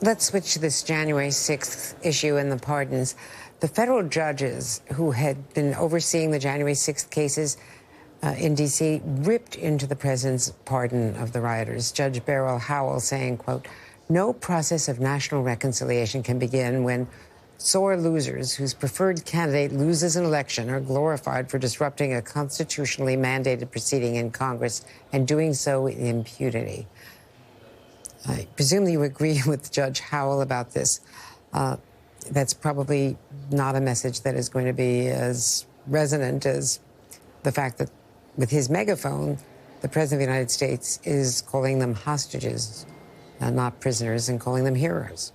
Let's switch to this January 6th issue and the pardons. The federal judges who had been overseeing the January 6th cases in D.C. ripped into the president's pardon of the rioters. Judge Beryl Howell saying, quote, "No process of national reconciliation can begin when sore losers whose preferred candidate loses an election are glorified for disrupting a constitutionally mandated proceeding in Congress and doing so with impunity." I presume you agree with Judge Howell about this. That's probably not a message that is going to be as resonant as the fact that with his megaphone, the President of the United States is calling them hostages, not prisoners, and calling them heroes.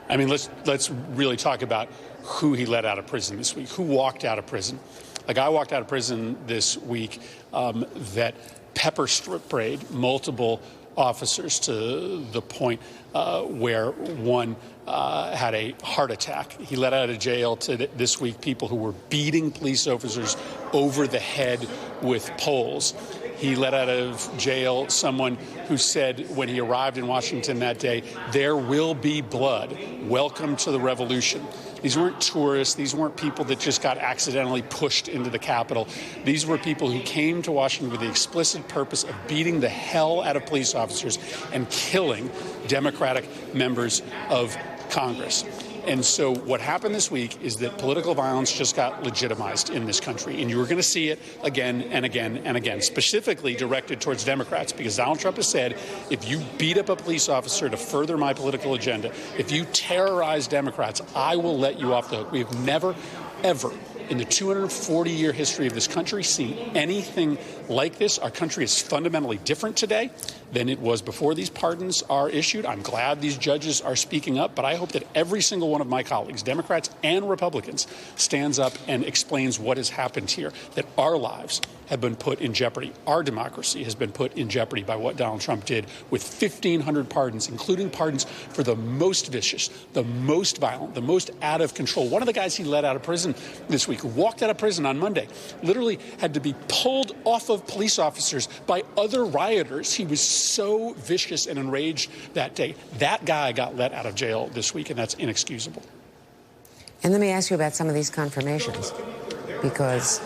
I mean, let's really talk about who he let out of prison this week, who walked out of prison. Like, I walked out of prison this week that pepper sprayed multiple officers to the point where one had a heart attack. He let out of jail this week people who were beating police officers over the head with poles. He let out of jail someone who said when he arrived in Washington that day, "There will be blood. Welcome to the revolution." These weren't tourists. These weren't people that just got accidentally pushed into the Capitol. These were people who came to Washington with the explicit purpose of beating the hell out of police officers and killing Democratic members of Congress. And so what happened this week is that political violence just got legitimized in this country. And you were going to see it again and again and again, specifically directed towards Democrats, because Donald Trump has said, if you beat up a police officer to further my political agenda, if you terrorize Democrats, I will let you off the hook. We have never, ever in the 240-year history of this country seen anything like this. Our country is fundamentally different today than it was before these pardons are issued. I'm glad these judges are speaking up, but I hope that every single one of my colleagues, Democrats and Republicans, stands up and explains what has happened here, that our lives have been put in jeopardy. Our democracy has been put in jeopardy by what Donald Trump did with 1,500 pardons, including pardons for the most vicious, the most violent, the most out of control. One of the guys he let out of prison this week, who walked out of prison on Monday, literally had to be pulled off of police officers by other rioters. He was so vicious and enraged that day. That guy got let out of jail this week, and that's inexcusable. And let me ask you about some of these confirmations, because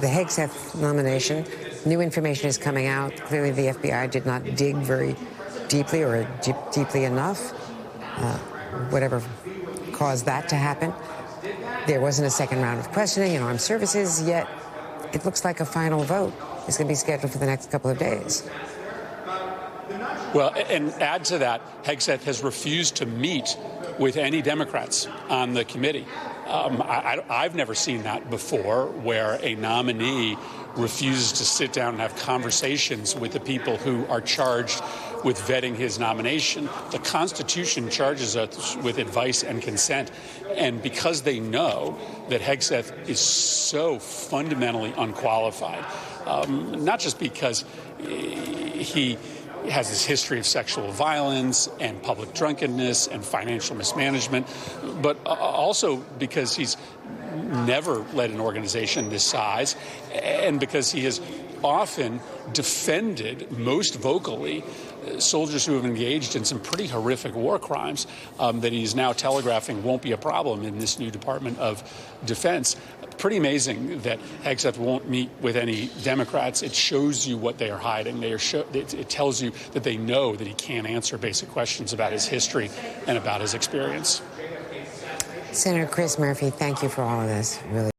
the Hegseth nomination, new information is coming out. Clearly, the FBI did not dig very deeply or deeply enough, whatever caused that to happen. There wasn't a second round of questioning in armed services, yet it looks like a final vote is going to be scheduled for the next couple of days. Well, and add to that, Hegseth has refused to meet with any Democrats on the committee. I've never seen that before, where a nominee refuses to sit down and have conversations with the people who are charged with vetting his nomination. The Constitution charges us with advice and consent. And because they know that Hegseth is so fundamentally unqualified, not just because he has this history of sexual violence and public drunkenness and financial mismanagement, but also because he's never led an organization this size, and because he has often defended, most vocally, soldiers who have engaged in some pretty horrific war crimes that he's now telegraphing won't be a problem in this new Department of Defense. Pretty amazing that Hegseth won't meet with any Democrats. It shows you what they are hiding. It tells you that they know that he can't answer basic questions about his history and about his experience. Senator Chris Murphy, thank you for all of this. Really.